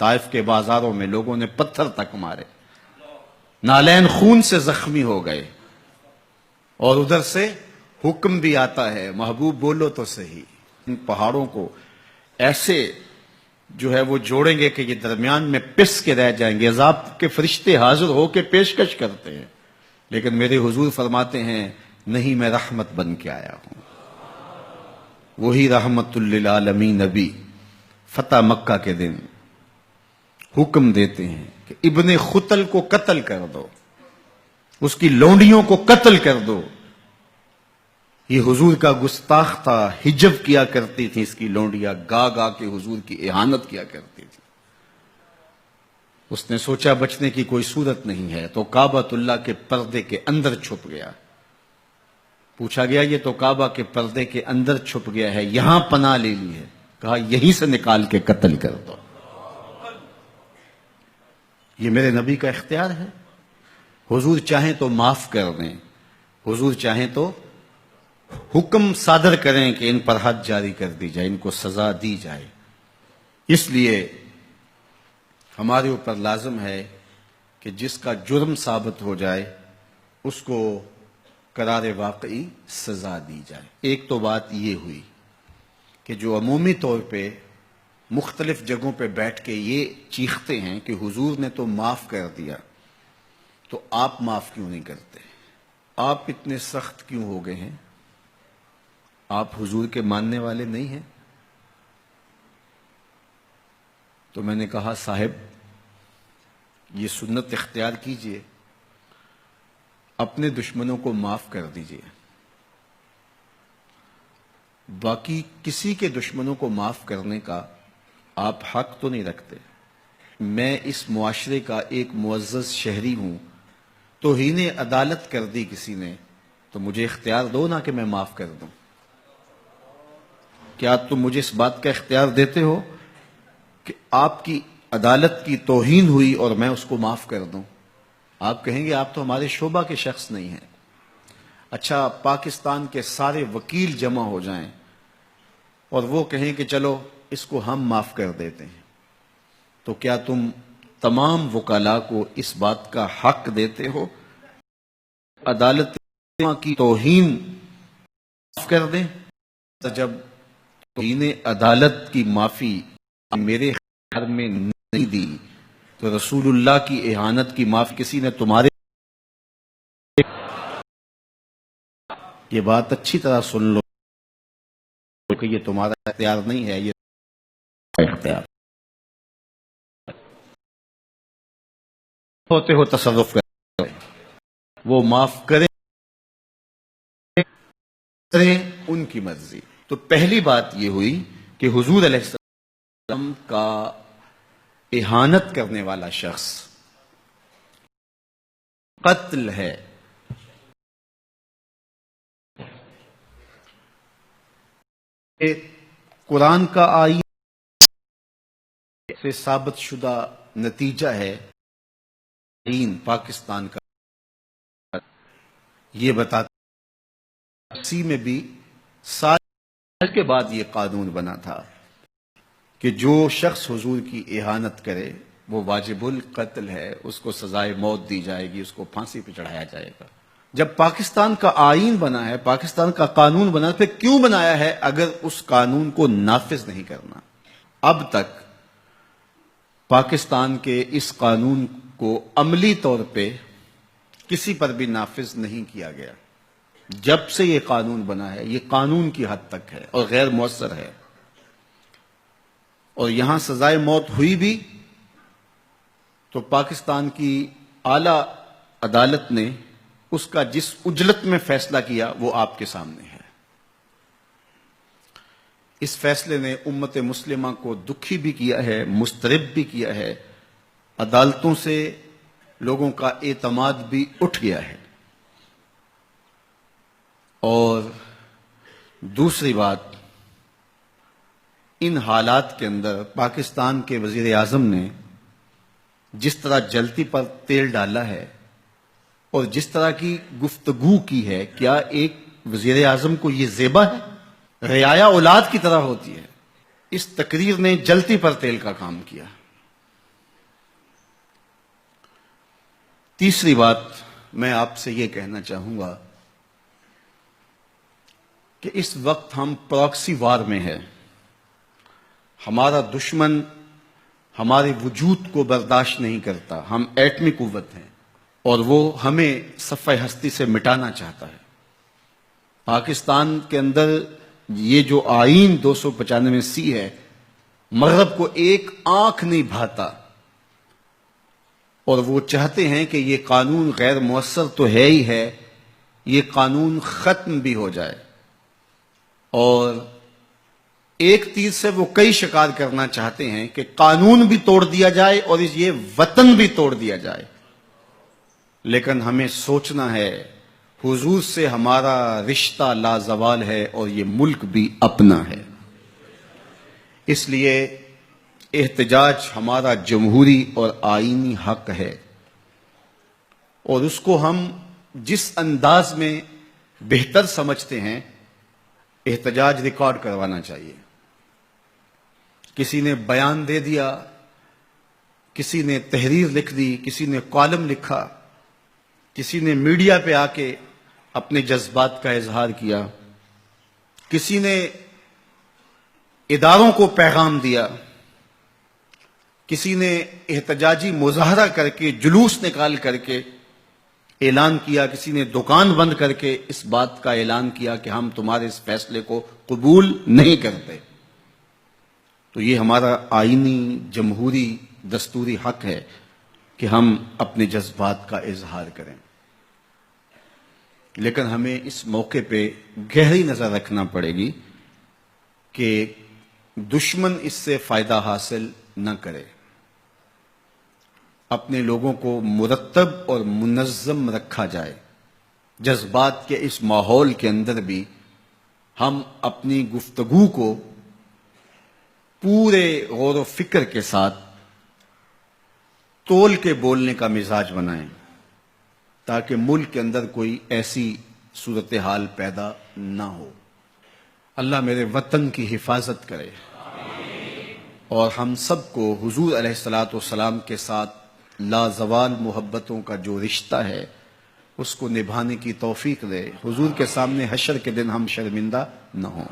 طائف کے بازاروں میں لوگوں نے پتھر تک مارے، نالین خون سے زخمی ہو گئے، اور ادھر سے حکم بھی آتا ہے محبوب بولو تو صحیح۔ ان پہاڑوں کو ایسے جو ہے وہ جوڑیں گے کہ یہ درمیان میں پس کے رہ جائیں گے، عذاب کے فرشتے حاضر ہو کے پیشکش کرتے ہیں، لیکن میرے حضور فرماتے ہیں نہیں، میں رحمت بن کے آیا ہوں۔ وہی رحمت للعالمین نبی فتح مکہ کے دن حکم دیتے ہیں کہ ابن خطل کو قتل کر دو، اس کی لونڈیوں کو قتل کر دو۔ یہ حضور کا گستاخ تھا، حجب کیا کرتی تھی اس کی لونڈیاں، گا گا کے حضور کی اہانت کیا کرتی تھی۔ اس نے سوچا بچنے کی کوئی صورت نہیں ہے تو کعبۃ اللہ کے پردے کے اندر چھپ گیا۔ پوچھا گیا یہ تو کعبہ کے پردے کے اندر چھپ گیا ہے، یہاں پناہ لے لی ہے، کہا یہیں سے نکال کے قتل کر دو۔ یہ میرے نبی کا اختیار ہے، حضور چاہیں تو معاف کر دیں، حضور چاہیں تو حکم صادر کریں کہ ان پر حد جاری کر دی جائے، ان کو سزا دی جائے۔ اس لیے ہمارے اوپر لازم ہے کہ جس کا جرم ثابت ہو جائے اس کو قرار واقعی سزا دی جائے۔ ایک تو بات یہ ہوئی کہ جو عمومی طور پہ مختلف جگہوں پہ بیٹھ کے یہ چیختے ہیں کہ حضور نے تو معاف کر دیا، تو آپ معاف کیوں نہیں کرتے؟ آپ اتنے سخت کیوں ہو گئے ہیں؟ آپ حضور کے ماننے والے نہیں ہیں؟ تو میں نے کہا صاحب یہ سنت اختیار کیجئے، اپنے دشمنوں کو معاف کر دیجئے، باقی کسی کے دشمنوں کو معاف کرنے کا آپ حق تو نہیں رکھتے۔ میں اس معاشرے کا ایک معزز شہری ہوں، توہین عدالت کر دی کسی نے تو مجھے اختیار دو نا کہ میں معاف کر دوں۔ کیا تم مجھے اس بات کا اختیار دیتے ہو کہ آپ کی عدالت کی توہین ہوئی اور میں اس کو معاف کر دوں؟ آپ کہیں گے آپ تو ہمارے شعبہ کے شخص نہیں ہیں۔ اچھا پاکستان کے سارے وکیل جمع ہو جائیں اور وہ کہیں کہ چلو اس کو ہم معاف کر دیتے ہیں، تو کیا تم تمام وکلاء کو اس بات کا حق دیتے ہو عدالت کی توہین معاف کر دیں؟ جب توہین عدالت کی معافی میرے گھر میں نہیں دی تو رسول اللہ کی اہانت کی معافی کسی نے تمہارے؟ یہ بات اچھی طرح سن لو کہ یہ تمہارا اختیار نہیں ہے، یہ اختیار ہوتے ہو تصرف کریں، وہ معاف کریں ان کی مرضی۔ تو پہلی بات یہ ہوئی کہ حضور علیہ السلام کا اہانت کرنے والا شخص قتل ہے۔ قرآن کا آئین سے ثابت شدہ نتیجہ ہے پاکستان کا، یہ بتاتا اسی میں بھی سال کے بعد یہ قانون بنا تھا کہ جو شخص حضور کی اہانت کرے وہ واجب القتل ہے، اس کو سزائے موت دی جائے گی، اس کو پھانسی پہ چڑھایا جائے گا۔ جب پاکستان کا آئین بنا ہے، پاکستان کا قانون بنا ہے، پھر کیوں بنایا ہے اگر اس قانون کو نافذ نہیں کرنا؟ اب تک پاکستان کے اس قانون کو عملی طور پہ کسی پر بھی نافذ نہیں کیا گیا۔ جب سے یہ قانون بنا ہے یہ قانون کی حد تک ہے اور غیر مؤثر ہے، اور یہاں سزائے موت ہوئی بھی تو پاکستان کی اعلی عدالت نے اس کا جس اجلت میں فیصلہ کیا وہ آپ کے سامنے ہے۔ اس فیصلے نے امت مسلمہ کو دکھی بھی کیا ہے، مضطرب بھی کیا ہے، عدالتوں سے لوگوں کا اعتماد بھی اٹھ گیا ہے۔ اور دوسری بات، ان حالات کے اندر پاکستان کے وزیر اعظم نے جس طرح جلتی پر تیل ڈالا ہے اور جس طرح کی گفتگو کی ہے، کیا ایک وزیر اعظم کو یہ زیبا ہے؟ رعایا اولاد کی طرح ہوتی ہے۔ اس تقریر نے جلتی پر تیل کا کام کیا۔ تیسری بات میں آپ سے یہ کہنا چاہوں گا کہ اس وقت ہم پراکسی وار میں ہیں. ہمارا دشمن ہمارے وجود کو برداشت نہیں کرتا. ہم ایٹمی قوت ہیں اور وہ ہمیں صفحہ ہستی سے مٹانا چاہتا ہے. پاکستان کے اندر یہ جو آئین 295 ہے، مغرب کو ایک آنکھ نہیں بھاتا، اور وہ چاہتے ہیں کہ یہ قانون غیر مؤثر تو ہے ہی ہے، یہ قانون ختم بھی ہو جائے، اور ایک تیر سے وہ کئی شکار کرنا چاہتے ہیں کہ قانون بھی توڑ دیا جائے اور یہ وطن بھی توڑ دیا جائے. لیکن ہمیں سوچنا ہے حضور سے ہمارا رشتہ لازوال ہے اور یہ ملک بھی اپنا ہے. اس لیے احتجاج ہمارا جمہوری اور آئینی حق ہے، اور اس کو ہم جس انداز میں بہتر سمجھتے ہیں احتجاج ریکارڈ کروانا چاہیے. کسی نے بیان دے دیا، کسی نے تحریر لکھ دی، کسی نے کالم لکھا، کسی نے میڈیا پہ آ کے اپنے جذبات کا اظہار کیا، کسی نے اداروں کو پیغام دیا، کسی نے احتجاجی مظاہرہ کر کے جلوس نکال کر کے اعلان کیا، کسی نے دکان بند کر کے اس بات کا اعلان کیا کہ ہم تمہارے اس فیصلے کو قبول نہیں کرتے. تو یہ ہمارا آئینی جمہوری دستوری حق ہے کہ ہم اپنے جذبات کا اظہار کریں. لیکن ہمیں اس موقع پہ گہری نظر رکھنا پڑے گی کہ دشمن اس سے فائدہ حاصل نہ کرے. اپنے لوگوں کو مرتب اور منظم رکھا جائے. جذبات کے اس ماحول کے اندر بھی ہم اپنی گفتگو کو پورے غور و فکر کے ساتھ تول کے بولنے کا مزاج بنائیں، تاکہ ملک کے اندر کوئی ایسی صورتحال پیدا نہ ہو. اللہ میرے وطن کی حفاظت کرے اور ہم سب کو حضور علیہ الصلاۃ والسلام کے ساتھ لازوال محبتوں کا جو رشتہ ہے اس کو نبھانے کی توفیق دے. حضور کے سامنے حشر کے دن ہم شرمندہ نہ ہوں.